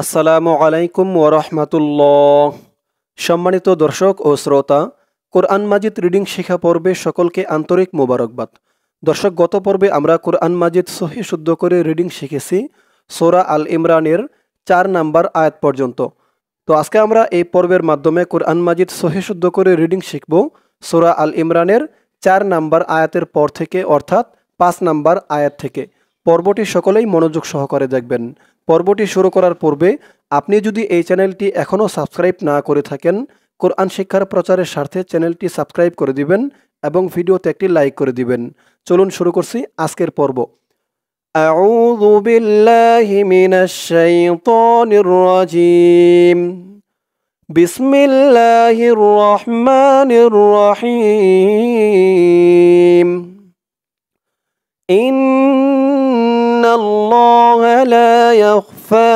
আসসালামু আলাইকুম ওরহমাতুল্লাহ। সম্মানিত দর্শক ও শ্রোতা, কোরআন মাজিদ রিডিং শিক্ষা পর্বে সকলকে আন্তরিক মোবারকবাদ। দর্শক, গত পর্বে আমরা কোরআন মাজিদ সহি শুদ্ধ করে রিডিং শিখেছি সূরা আল ইমরানের 4 নাম্বার আয়াত পর্যন্ত। তো আজকে আমরা এই পর্বের মাধ্যমে কোরআন মাজিদ সহি শুদ্ধ করে রিডিং শিখব সূরা আল ইমরানের 4 নাম্বার আয়াতের পর থেকে, অর্থাৎ 5 নাম্বার আয়াত থেকে। পর্বটি সকলেই মনোযোগ সহকারে দেখবেন। পর্বটি শুরু করার পূর্বে আপনি যদি এই চ্যানেলটি এখনও সাবস্ক্রাইব না করে থাকেন, কোরআন শিক্ষার প্রচারের স্বার্থে চ্যানেলটি সাবস্ক্রাইব করে দিবেন এবং ভিডিওতে একটি লাইক করে দিবেন। চলুন শুরু করছি আজকের পর্ব। আউযু বিল্লাহি মিনাশ শাইতানির রাজিম। বিসমিল্লাহির রহমানির রহিম। ইন্নাল্লাহা লা ইয়াখফা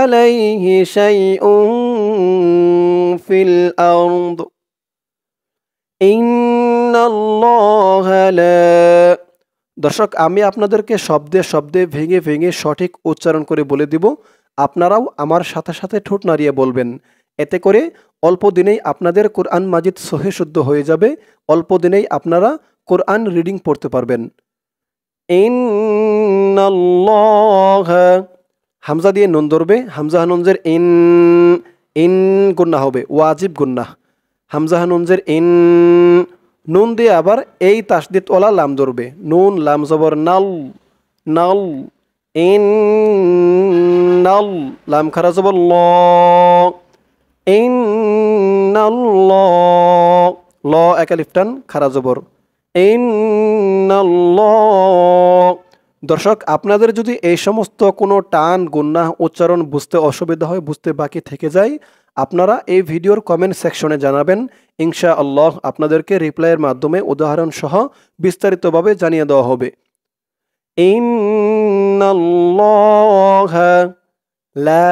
আলাইহি শাইউন ফিল আরদ। ইন্নাল্লাহা লা। দর্শক, আমি আপনাদেরকে শব্দে শব্দে ভেঙে ভেঙে সঠিক উচ্চারণ করে বলে দিব। আপনারাও আমার সাথে সাথে ঠোঁট নাড়িয়ে বলবেন। এতে করে অল্প দিনেই আপনাদের কোরআন মাজিদ সহি শুদ্ধ হয়ে যাবে। অল্প দিনেই আপনারা কোরআন রিডিং পড়তে পারবেন। ইন্নাল্লাহা, হামজা দিয়ে নুন ধরবে। হামজা নুনজের ইন, ইন গুন্না হবে, ওয়াজিব গুন্না। হামজা নুনজের ইন, নুন দিয়ে আবার এই তাসদিদ ওয়ালা লাম ধরবে। নুন লাম জবর নাল, নাল। ইন নাল, লাম খারা জবর ল। ইন্নাল্লাহ, ল এক আলিফ টান খারা জবর। ইন্নাল্লাহ। দর্শক, আপনাদের যদি এই সমস্ত কোনো টান গুন্নাহ উচ্চারণ বুঝতে অসুবিধা হয়, বুঝতে বাকি থেকে যায়, আপনারা এই ভিডিওর কমেন্ট সেকশনে জানাবেন। ইনশাআল্লাহ আপনাদেরকে রিপ্লাইয়ের মাধ্যমে উদাহরণ সহ বিস্তারিতভাবে জানিয়ে দেওয়া হবে। ইন্নাল্লাহা লা,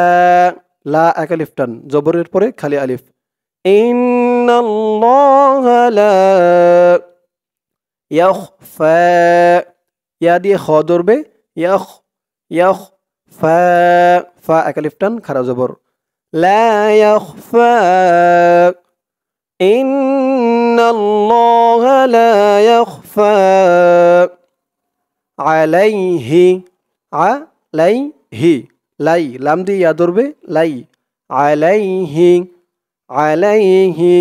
লা এক আলিফ টান, জবরের পরে খালি আলিফ। ইন্নাল্লাহা লা ইয়াখফা, ইয়া দিয়ে খ ধরবে, ইয়াখ, ইয়াখ ফা, ফা এক আলিফ টান খারা জবর। লা ইয়াখফা। ইন্নাল্লাহা লা ইয়াখফা আলাইহি, আলাইহি, লাই লাম দিয়ে ইয়া ধরবে, লাই। আলাইহি, আলাইহি।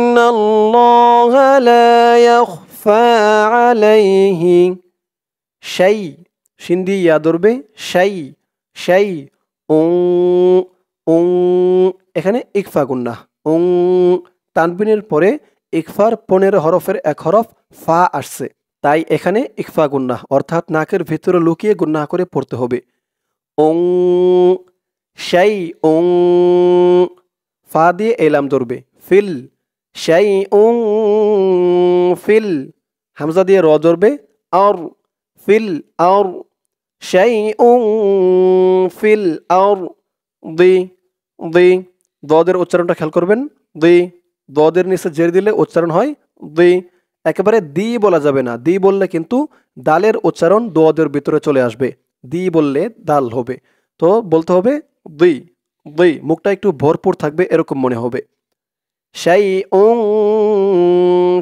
ইন্নাল্লাহা লা ইয়াখফা আলাইহি শাই, শিন দিয়ে ইয়া ধরবে, শাই, শাই। উং, উং, এখানে ইকফা গুন্নাহ। উং, তানবিনের পরে ইকফার 15 হরফের এক হরফ ফা আসছে, তাই এখানে ইকফা গুন্নাহ, অর্থাৎ নাকের ভিতরে লুকিয়ে গুন্নাহ করে পড়তে হবে। উং, শাই উং, ফা দিয়ে এলাম ধরবে। ফিল, শাই উং ফিল, হামজা দিয়ে র ধরবে। আর, ফিল আর, শাই উং ফিল আর। দি, দি, দদের উচ্চারণটা খেয়াল করবেন। দি, দদের নিচে জের দিলে উচ্চারণ হয় দি। একেবারে দি বলা যাবে না। দি বললে কিন্তু দালের উচ্চারণ দদের ভিতরে চলে আসবে। দি বললে দাল হবে। তো বলতে হবে দি, দি, মুখটা একটু ভরপুর থাকবে, এরকম মনে হবে। শাইউন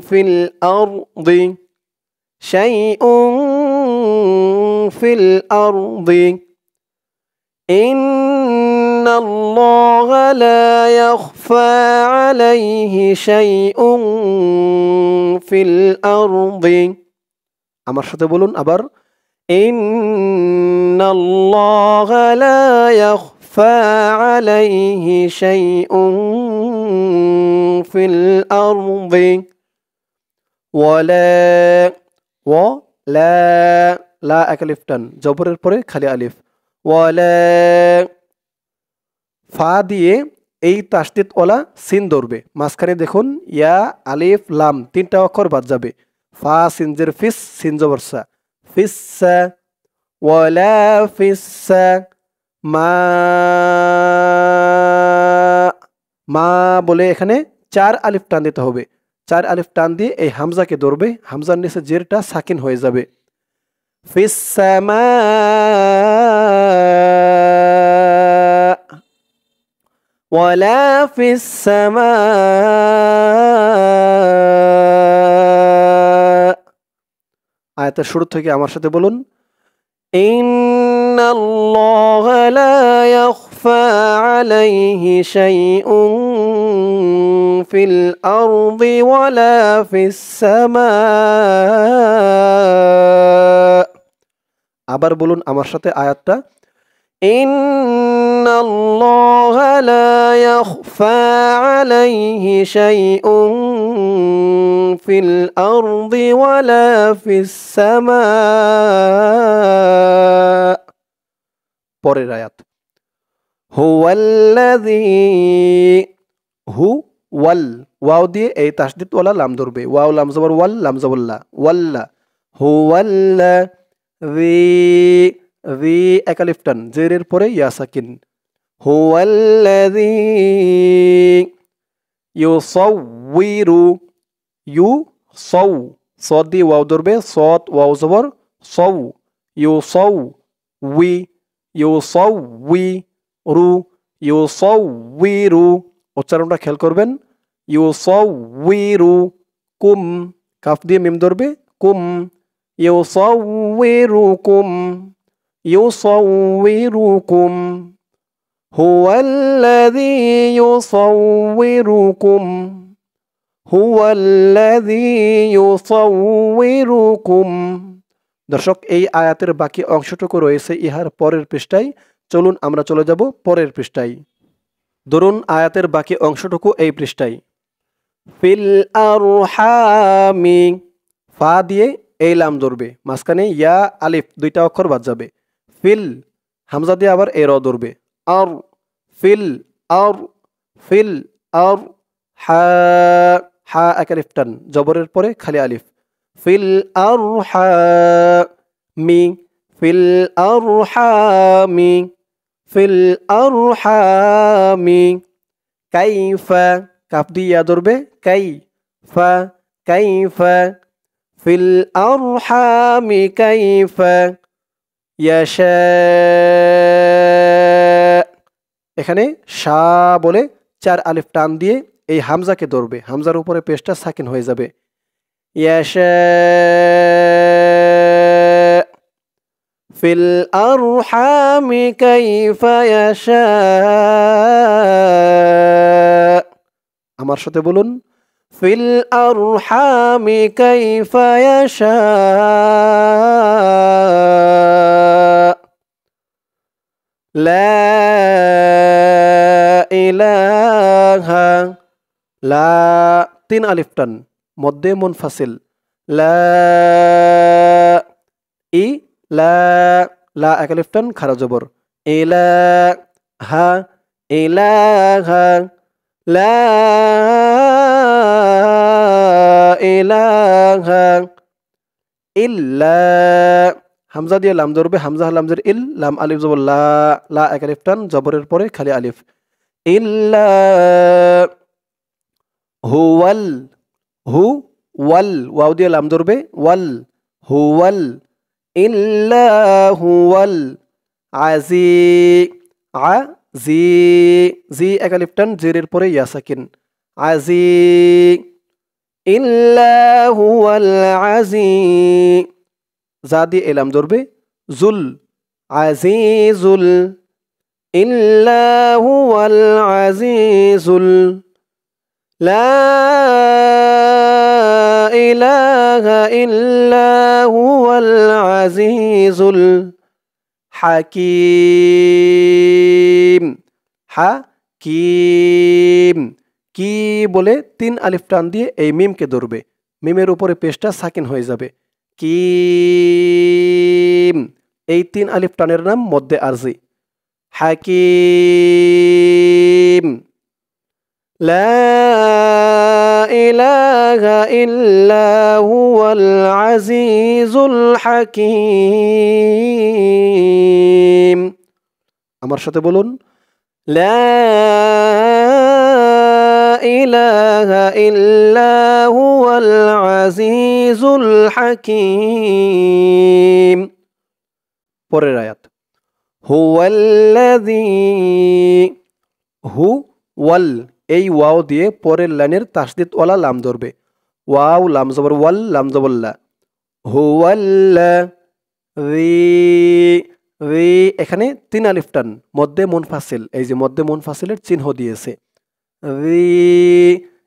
ফিল আরদি, শাইউন ফিল আরদি। ইন্নাল্লাহা লা ইয়াখফা আলাইহি শাইউন ফিল আরদি। আমার সাথে বলুন আবার। ইন্নাল্লাহা লা ইয়াখফা আলাইহি শাইউন ফিল আরদি ওয়ালা, ওয়ালা, লা এক আলিফ টান, জবরের পরে খালি আলিফ। ওয়ালা, ফা দিয়ে এই তাসদিদ ওয়ালা সিন ধরবে। মাঝখানে দেখুন ইয়া আলিফ লাম 3টা অক্ষর বাদ যাবে। ফা সিনজের ফিস, সিন জবর সা, ফিসসা। ওয়ালা ফিসসা মা, মা বলে এখানে 4 আলিফ টান দিতে হবে। 4 আলিফ টান দিয়ে এই হামজাকে ধরবে। হামজার নিচে জেরটা সাকিন হয়ে যাবে। ফিস সামা ওয়ালা ফিস সামা। আয়াতের শুরু থেকে আমার সাথে বলুন, ইন্নাল্লাহা লা ইয়াখফা আলাইহি শাইউন ফিল আরদি ওয়ালা ফিস সামা। আবার বলুন আমার সাথে আয়াতটা, ইন্নাল্লাহা লা ইয়াখফা আলাইহি শাইউন ফিল আরদি ওয়ালা ফিস সামা। পরের আয়াত, হুয়াল্লাযী, হু ওয়াল, ওয়াও দিয়ে এই তাসদীদ ওয়ালা লাম ধরবে, ওয়াও লাম জবর ওয়াল, লাম জবর লা, ওয়াল্লা, হুয়াল্লা, রি এক আলিফ টান, জেরের পরে ইয়া সাকিন, হুয়াল্লাযী ইউসাউবিরু, ইউ সৌ, সদ দিয়ে ওয়াও ধরবে, সদ ওয়াও জবর সৌ, ইউসাউ উই, ইউসাউই রু, ইউসাউইরু, উচ্চারণটা খেয়াল করবেন, ইউসাউইরু কুম, কাফ দিয়ে মিম ধরবে, কুম, ইউসাউইরুকুম, ইউসাউইরুকুম, হুয়াল্লাযী ইউসাউইরুকুম, হুয়াল্লাযী ইউসাউইরুকুম। দর্শক, এই আয়াতের বাকি অংশটুকু রয়েছে ইহার পরের পৃষ্ঠায়। চলুন আমরা চলে যাব পরের পৃষ্ঠায়। ধরুন আয়াতের বাকি অংশটুকু এই পৃষ্ঠায়। ফিল আরহামি, ফা দিয়ে এই লাম ধরবে, মাঝখানে ইয়া আলিফ দুইটা অক্ষর বাদ যাবে, ফিল, হামজা দিয়ে আবার এ র ধরবে, আর, ফিল আর, ফিল আর, হা, হা এক আলিফ টান, জবরের পরে খালি আলিফ, ফিল আরহামি, ফিল আরহামি, ফিল আরহামি, কাইফা, কাফ দিয়ে ইয়া ধরবে, কাইফা, কাইফা, ফিল আরহামি কাইফা ইয়াশা। এখানে শা বলে 4 আলিফ টান দিয়ে এই হামজাকে ধরবে, হামজার উপরে পেশটা সাকিন হয়ে যাবে, ইয়াশা, ফিল আরহামি কাইফা ইয়াশা। আমার সাথে বলুন, ফিল আরহামি কাইফা ইয়াশা। লা ইলাহা, লা 3 আলিফ টান, মধ্যে মুনফাসিল, লা, ই লা, লা এক আলিফ টান খারা জবর, ইলাহা, ইলাহা, লা ইলাহা ইল্লা, হামজা দিয়ে লাম ধরবে, হামজা লামজের ইল, লাম আলিফ জবর লা, লা এক আলিফ টান, জবরের পরে খালি আলিফ, ইল্লা, হুয়াল, হু ওয়াল, ওয়াও দিয়ে লাম ধরবে, ওয়াল, হুয়াল, ইল্লা হুয়াল আজি, আ জি, জি এক আলিফ টান, জেরের পরে ইয়া সাকিন, আজি, ইল্লা হুয়াল আজি, জা দিয়ে এলাম ধরবে, জুল, আজিজুল, ইল্লা হুয়াল আজিজুল, লা ইলাহা ইল্লা হুয়াল আজিজুল হাকিম, হাকিম, কি বলে 3 আলিফ টান দিয়ে এই মিমকে ধরবে, মিমের উপরে পেশটা সাকিন হয়ে যাবে, কিম, এই 3 আলিফ টানের নাম মধ্যে আরজি, হাকিম, লা ইলাহা ইল্লা হুয়াল আজিজুল হাকিম। আমার সাথে বলুন, লা ইলাহা ইল্লা হুয়াল আজিজুল হাকিম। পরের আয়াত, হুয়াল্লাযী, হু ওয়াল এই ওয়াও দিয়ে পরের লাইনের তাসদিদ ওয়ালা লাম ধরবে ওয়াও লাম জবর ওয়াল লাম জবর লা হুয়াল্লা রি এখানে 3 আলিফ টান মধ্যে মুনফাসিল এই যে মধ্যে মুনফাসিলের চিহ্ন দিয়েছে রি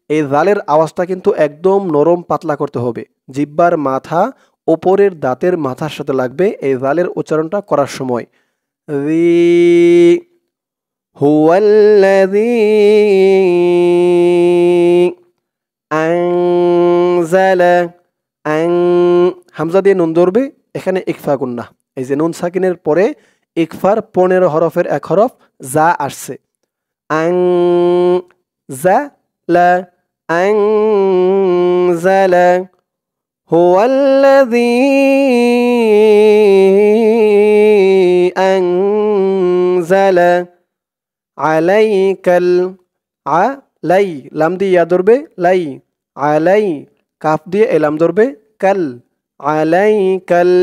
এই জালের আওয়াজটা কিন্তু একদম নরম পাতলা করতে হবে জিহ্বার মাথা উপরের দাঁতের মাথার সাথে লাগবে এই জালের উচ্চারণটা করার সময় রি হুয়াল্লাযী আনজালা আন হামজা দিয়ে নুন ধরবে এখানে ইকফা গুন্নাহ এই যে নুন সাকিনের পরে ইকফার 15 হরফের এক হরফ যা আসছে আন যা লা আনজালা হুয়াল্লাযী আনজালা আলাইকাল আলাই লাম দিয়ে ইয়া ধরবে লাই আলাই কাফ দিয়ে এলাম ধরবে কাল আলাইকাল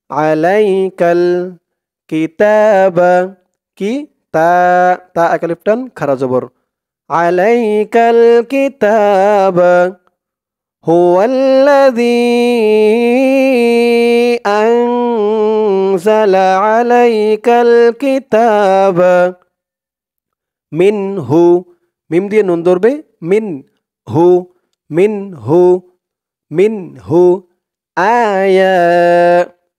আলাইকাল কিতাবা কি তা তা একালিফ টান খারা জবর আলাইকাল কিতাবা হুয়াল্লাযী আনজালা আলাইকাল কিতাবা মিনহু মিম দিয়ে নুন ধরবে মিনহু আয়া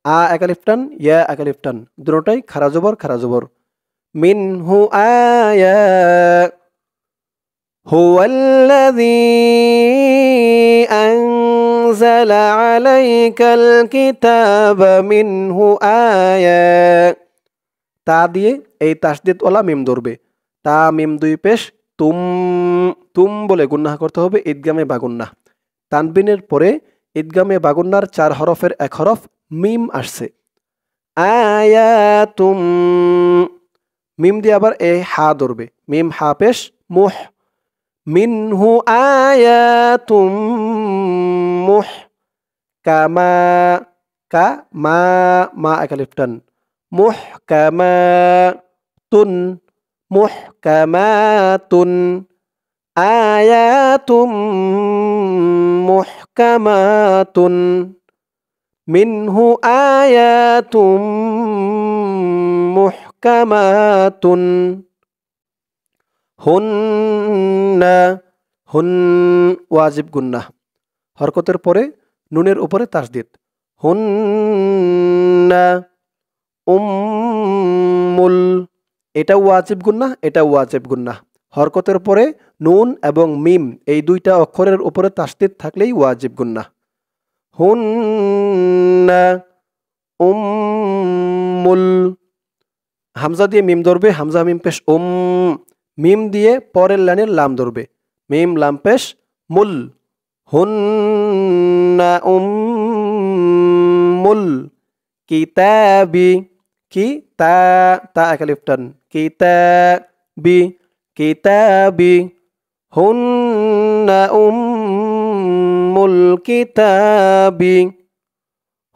আ একালিফ টান ইয়া একালিফ টান দুটোটাই খারা জবর মিনহু আয়া হুয়াল্লাযী আনজালা আলাইকাল কিতাবা মিনহু আয়া তা দিয়ে এই তাসদীদ ওয়ালা মিম ধরবে তা মিম দুই পেশ তুম বলে গুন্নাহ করতে হবে ইদগামে বাগুন্নাহ তানবিনের পরে ইদগামে বাগুন্নার 4 হরফের এক হরফ মিম আসছে আয়াতুম মিম দিয়ে আবার এই হা ধরবে মিম হা পেশ মুহ মিনহু আয়াতুম মুহ কামা মা একালিফ টান মুহকামাতুন আয়াতুম মুহকামাতুন মিনহু আয়াতুম মুহকামাতুন হুন ওয়াজিব গুন্নাহ হরকতের পরে নুনের উপরে তাসদীদ হুন্না উম্মুল এটা ওয়াজিব গুন্নাহ হরকতের পরে নুন এবং মিম এই দুইটা অক্ষরের উপরে তাসদীদ থাকলেই ওয়াজিব গুন্নাহ হুন্না উম্মুল হামজা দিয়ে মিম ধরবে হামজা মিম পেশ মিম দিয়ে পরের লাইনের লাম ধরবে মিম লাম পেশ মুল হুন্না উম্মুল কিতাবি কি তা একালিফ টান কিতাবি হুন্না উম্মুল কিতাবি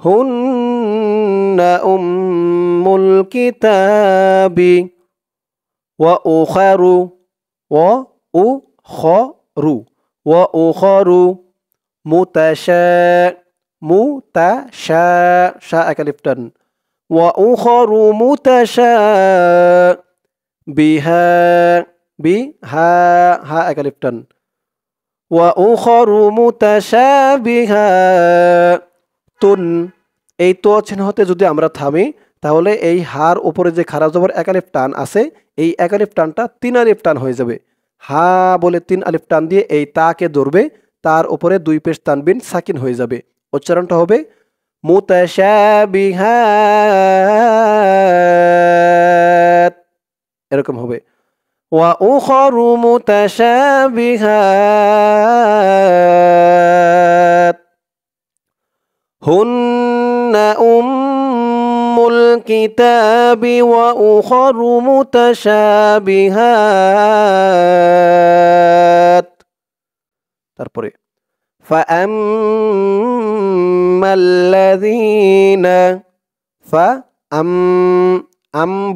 হুন্না উম্মুল কিতাবি ওয়া উখারু মুতাশা শা একালিফ টান ওয়া উখারু মুতাশাবিহা হা একালিফ টান ওয়া উখারু মুতাশাবিহাতুন এই তো চিহ্ন হতে যদি আমরা থামি তাহলে এই হার উপরে যে খারা জবর একালিফ টান আছে এই একালিফ টানটা 3 আলিফ টান হয়ে যাবে হা বলে 3 আলিফ টান দিয়ে এই তাকে ধরবে তার উপরে 2 পেশ তানবিন সাকিন হয়ে যাবে উচ্চারণটা হবে মুতাশাবিহাত এরকম হবে ওয়া উখারু মুতাশাবিহাত হুন্না উম্মুল কিতাবি ওয়া উখারু মুতাশাবিহাত তারপরে ফাআম্মাল্লাযীনা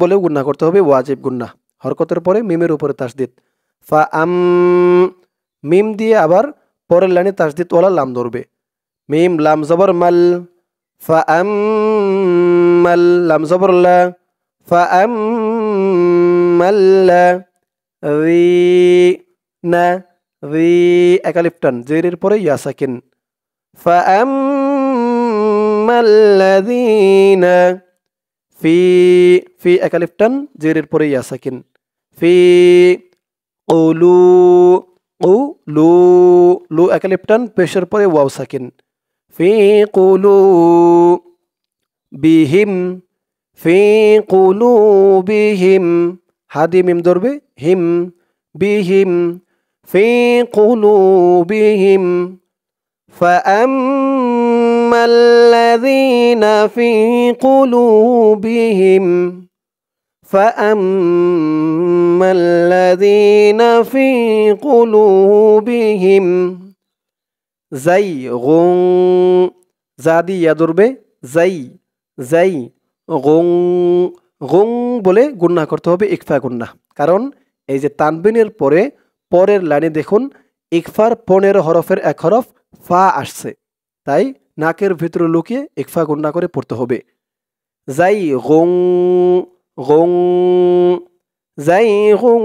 বলেও গুন্নাহ করতে হবে ওয়াজিব গুন্নাহ হরকতের পরে মিমের উপরে তাসদীদ ফাআম মিম দিয়ে আবার পরের লাইনে তাসদিদ ওয়ালা লাম ধরবে। মিম লাম জবর মাল, ফাআম্মাল লাম জবর লা, ফাআম্মাল্লা। রি না রি এক আলিফ টান জেরের পরে ইয়া সাকিন। ফাআম্মাল্লাযীনা ফি ফি এক আলিফ টান জেরের পরে ইয়া সাকিন। ফি কুলু লু লু এক আলিফ টান পেশের পরে ওয়াও সাকিন। ফি কুলু বিহিম, ফি কুলুবিহিম হাদি মিম ধরবে হিম, বিহিম ফি কুলুবিহিম। ফাআম্মাল্লাযীনা ফি কুলুবিহিম, ফাআম্মাল্লাযীনা ফি কুলুবিহিম যায়গুন যা দিয়ে ইয়া ধরবে যাই যাই গুন গুন বলে গুন্না করতে হবে ইকফা গুন্না। কারণ এই যে তানবিনের পরে পরের লাইনে দেখুন ইকফার 15 হরফের এক হরফ ফা আসছে, তাই নাকের ভিতরে লুকিয়ে ইকফা গুন্না করে পড়তে হবে। যাই গুন গুন যাই গুন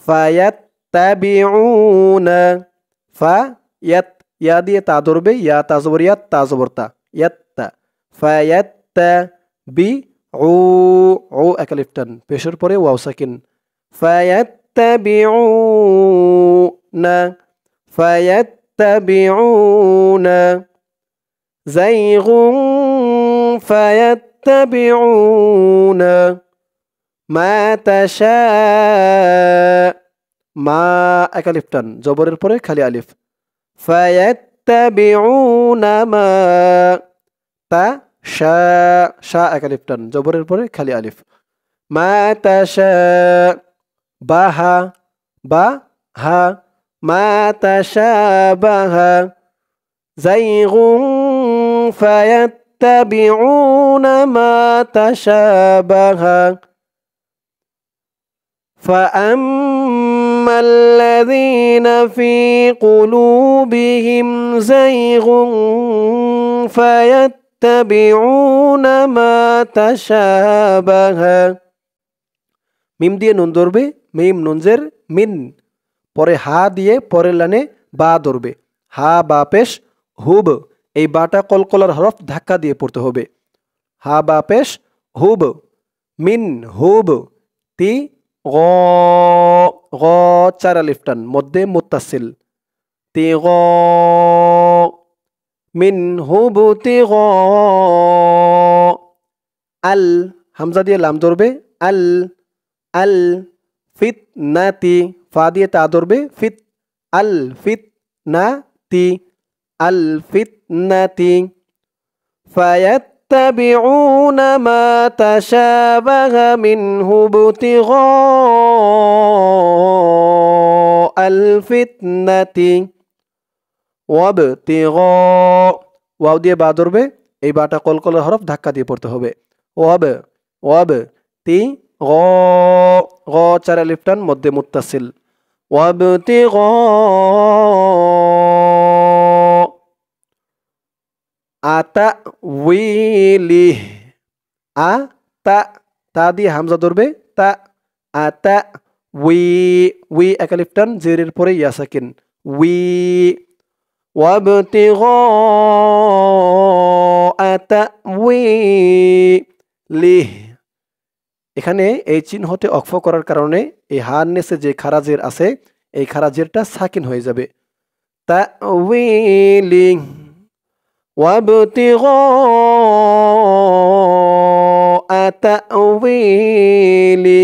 ফায়াত্তাবিউনা ফা ইয়াত ইয়া দিয়ে তা ধরবে ইয়া তা জবর ইয়াত তা জবর তা ইয়াত্তা ফায়াত্তা বি ও এক আলিফ টান পেশের পরে ওয়াও সাকিন। ফায়াত্তাবিউনা ফায়াত্তাবিউনা যায়গুন ফায়াত্তাবিউনা মা তাশা মা এক আলিফ টান জবরের পরে খালি আলিফ। ফায়াত্তাবিউনা মা তা শা শা এক আলিফ টান জবরের পরে খালি আলিফ। মা তাশা বাহা বা হা মা তাশাবাহা যায়গুন ফায়াত্তাবিউনা মা তাশাবাহা। فأما الذين في قلوبهم زيغ فيتبعون ما تشابه মিম দিয়ে নুন ধরবে মিম নুনজের মিন পরে হা দিয়ে পরের লাইনে বা ধরবে হা বা পেশ হুব এই বাটা কলকলার হরফ ধাক্কা দিয়ে পড়তে হবে। হা বা পেশ হুব মিন হুব তি গ গ চার আলিফ টান মধ্যে মুত্তাসিল তি গ মিন হুব তি গ আল হামজা দিয়ে লাম ধরবে আল আল ফিতনাতি ফা দিয়ে তা ধরবে ফিত আল ফিতনাতি আল ফিতনাতি فيتبعون ما تشابه منه ابتغاء الفتنة وابتغاء ওয়াও দিয়ে বা ধরবে এই বাটা কলকলার হরফ ধাক্কা দিয়ে পড়তে হবে। ওয়াব ওয়াব তি গ গ চার আলিফ টান মধ্যে মুত্তাসিল ওয়াবতিগা আতাউইলিহ আতা তা দিয়ে হামজা ধরবে তা আতা উই এক আলিফ টান জেরের পরে ইয়া সাকিন উই ওয়াবতিগা আতাউইলিহ এখানে এই চিহ্নতে অক্ফ করার কারণে এই হার নেসে যে খারাজের আছে এই খারাজেরটা সাকিন হয়ে যাবে। তাউইলি ওয়াবতিগা তাউইলি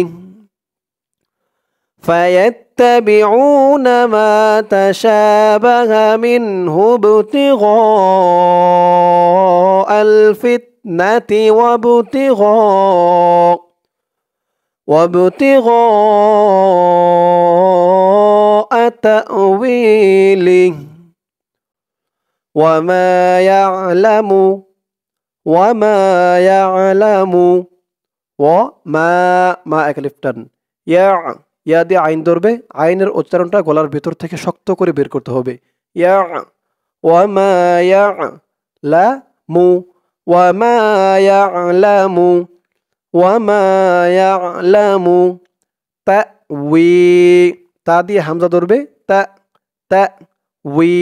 فيتبعون ما تشابه منه ابتغاء الفتنة وابتغاء تأويله وما يعلم وما أكلفتن ইয়া দিয়ে আইন ধরবে, আইনের উচ্চারণটা গলার ভেতর থেকে শক্ত করে বের করতে হবে। ইয়া ওয়ামা ইয়ালামু ওয়ামা ইয়ালামু ওয়ামা ইয়ালামু তা'ওয়ি তা দিয়ে হামজা ধরবে, তা তা উই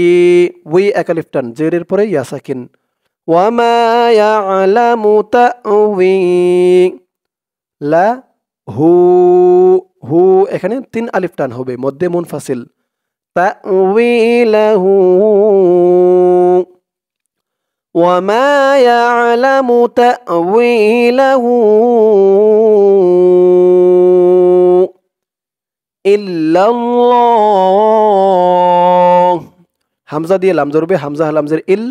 উই এক আলিফ টান, জেরের পরে ইয়া সাকিন। ওয়ামা ইয়ালামু তা'ওয়ি লা হু হু এখানে ৩ আলিফ টান হবে, মধ্যে মুনফাসিল। তা'ওয়িলাহু ওয়ামা ইয়ালামু তা'ওয়িলাহু ইল্লাল্লাহ। হামজা দিয়ে লাম ধরবে, হামজা লামজের ইল,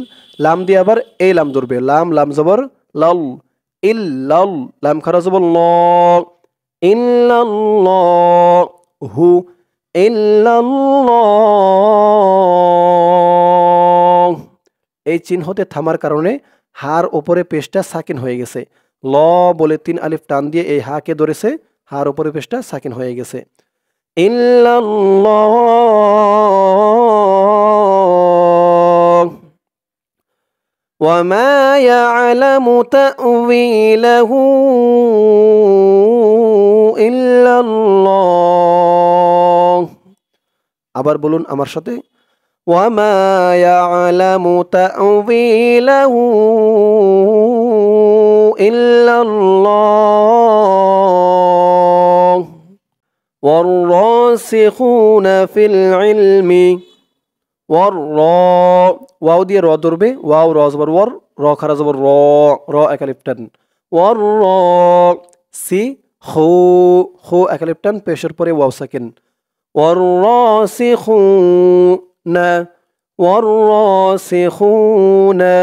লাম দিয়ে আবার এই লাম ধরবে, লাম লাম জবর লাল, ইল্লাল লাম খারা জবর ল, ইল্লাল্লাহু ইল্লাল্লাহ। এই চিহ্নতে থামার কারণে হার ওপরে পেশটা সাকিন হয়ে গেছে। ল বলে ৩ আলিফ টান দিয়ে এই হাকে ধরেছে, হার ওপরে পেশটা সাকিন হয়ে গেছে। ইল্লাল্লাহ ওয়ামা ইয়ালামু তা'ওয়িলাহু ইল্লাল্লাহ। আবার বলুন আমার সাথে, ওয়ামা ইয়ালামু তা'ওয়িলাহু ইল্লাল্লাহ। ওয়ার-রাসিখুনা ফিল ইলমি ওয়াও দিয়ে র ধরবে, ওয়াও র জবর ওয়ার, র খারা জবর র, র এক আলিফ টান। ওয়ার র সি খু খু এক আলিফ টান, পেশের পরে ওয়াও সাকিন। ওয়ার রাসিখুনা ওয়ার রাসিখুনা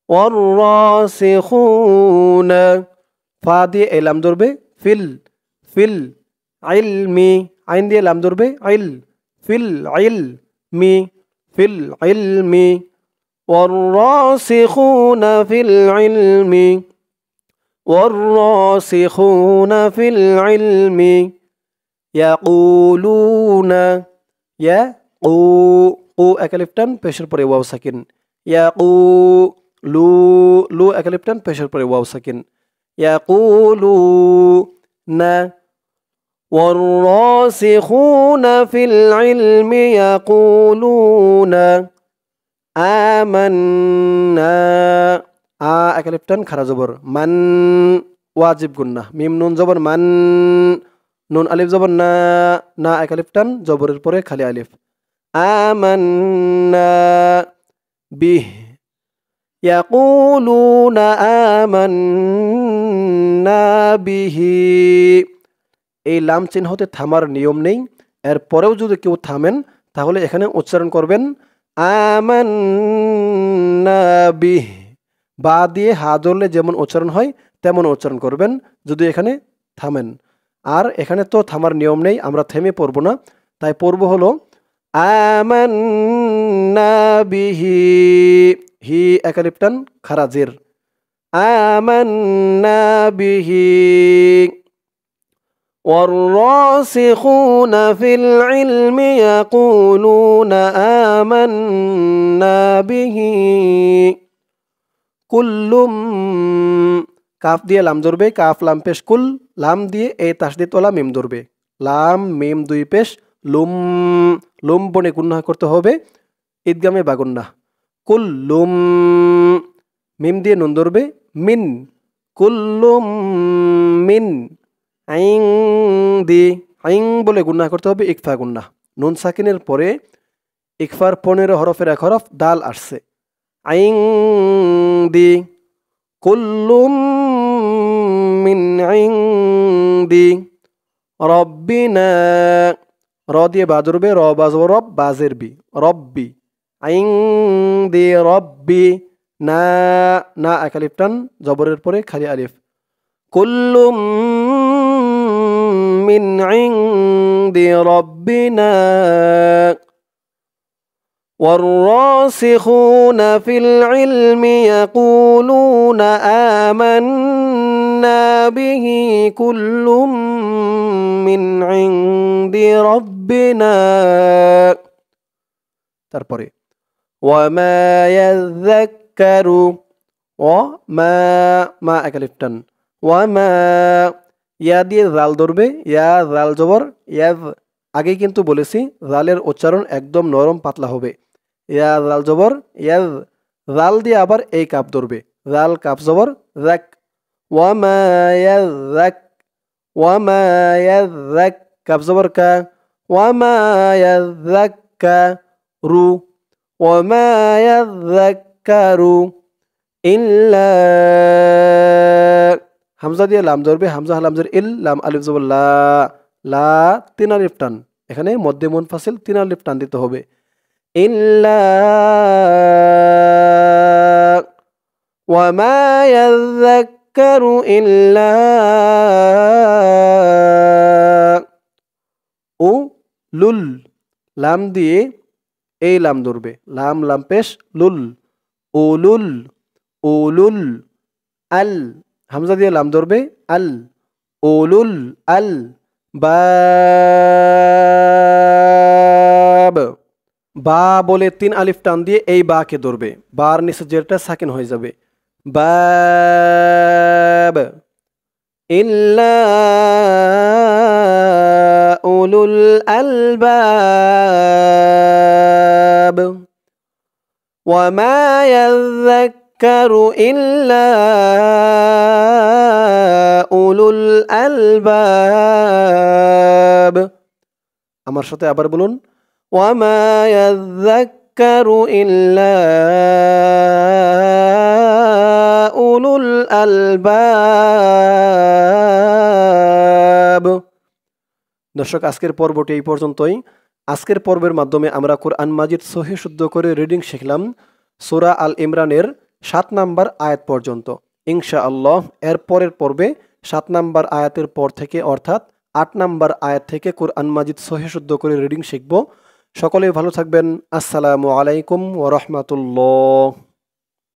ওয়ার রাসিখুনা ফা দিয়ে এই লাম ধরবে, ফিল ফিল ইলমি আইন দিয়ে লাম ধরবে, ইল ফিল ইলমি ফিল ইলমি والراسخون في العلم والراسخون في العلم يقولون يقو একালিফটান পেশের পরে ওয়াও সাকিন, ইয়াকুলু লু একালিফটান পেশের পরে ওয়াও সাকিন, ইয়াকুলুনা والراسخون في العلم يقولون আমান্না একালিফটান খারা জবর মান, ওয়াজিব গুন্না, মিম নুন জবর মান, নুন আলিফ জবর না, না একালিফটান জবরের পরে খালি আলিফ। আমান্না বিহ ইয়াকুলুনা আমান্না বিহি। এই লাম চিহ্নতে থামার নিয়ম নেই, এর পরেও যদি কেউ থামেন তাহলে এখানে উচ্চারণ করবেন আমান্না বিহ, বা দিয়ে হা ধরলে যেমন উচ্চারণ হয় তেমন উচ্চারণ করবেন যদি এখানে থামেন। আর এখানে তো থামার নিয়ম নেই, আমরা থেমে পড়ব না, তাই পড়ব হলো আমান্না বিহি, হি একালিফটান খারাজের, আমান্না বিহি والراسخون في العلم يقولون آمنا به كل কাফ দিয়ে লাম ধরবে, কাফ লাম পেশ কুল, লাম দিয়ে এই তাসদিদ ওয়ালা মিম ধরবে, লাম মিম দুই পেশ লুম, লুম বনে গুন্নাহ করতে হবে, ঈদগামে বা গুন্নাহ। কুল্লুম মিম দিয়ে নুন ধরবে, মিন কুল্লুম মিন, আইং দি আইং বলে গুন্নাহ করতে হবে, ইকফা গুন্নাহ। নুন সাকিনের পরে ইকফার 15 হরফের এক হরফ দাল আসছে, আইং দি কুল্লুম মিন আইং দি রব্বিনা, র দিয়ে বা ধরবে, র বাজব রব, বাজের বি, রব্বি আইং দি রব্বি, না না একালিফটান জবরের পরে খালি আলিফ। কুল্লুম মিন ইনদি রব্বিনা والراسخون في العلم يقولون آمنا বিহি কুল্লুম মিন ইনদি রাব্বিনা। তারপরে ওয়ামা ইয়াযাক্কারু, ওয়ামা, মা একালিফ টান, ওয়ামা, ইয়া দিয়ে জাল ধরবে, ইয়া জাল জবর ইয়াজ। আগে কিন্তু বলেছি জালের উচ্চারণ একদম নরম পাতলা হবে। ইয়া জাল জবর ইয়াজ, জাল দিয়ে আবার এই কাপ ধরবে, জাল কাপ জবর যাক। ওয়ামা ইয়াযাক, ওয়ামা ইয়াযাক, কাপ জবর কা, ওয়ামা ইয়াযাক্কারু, ওয়ামা ইয়াযাক্কারু ইল্লা, হামজা দিয়ে লাম ধরবে, হামজা হালামজের ইল, লাম আলিফ জবর লা, লা তিন আলিফ টান, এখানে মধ্যে মুনফাসিল তিন আলিফ টান দিতে হবে। ইল্লা ওয়ামা ইয়াযাক্কারু ইল্লা উলুল, লাম দিয়ে এই লাম ধরবে, লাম লাম পেশ লুল, উলুল, উলুল আল, হামজা দিয়ে লাম ধরবে আল, উলুল আল বাব। বা বলে তিন আলিফ টান দিয়ে এই বাকে ধরবে, বার নিচে জেরটা সাকিন হয়ে যাবে। বাব ইল্লা উলুল আলবাব ওয়ামা ইয়াযাক্কারু ইল্লা উলুল আলবাব। আমার সাথে আবার বলুন, ওয়ামা ইয়াযাক্কারু ইল্লা উলুল আলবাব। দর্শক, আজকের পর্বটি এই পর্যন্তই। আজকের পর্বের মাধ্যমে আমরা কোরআন মাজিদ সহিহ শুদ্ধ করে রিডিং শিখলাম সূরা আল ইমরানের 7 নাম্বার আয়াত পর্যন্ত। ইনশাআল্লাহ এর পরের পর্বে 7 নাম্বার আয়াতের পর থেকে অর্থাৎ 8 নাম্বার আয়াত থেকে কোরআন মাজিদ সহিহ শুদ্ধ করে রিডিং শিখব। সকলেই ভালো থাকবেন। আসসালামু আলাইকুম ওয়া রাহমাতুল্লাহ।